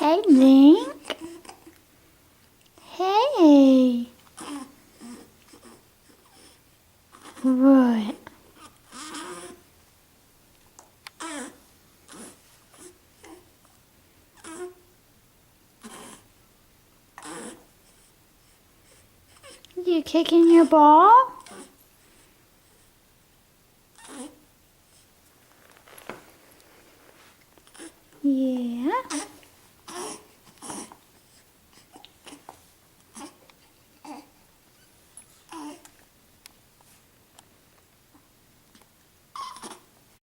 Hey, Link. Hey. What? You kicking your ball? Yeah.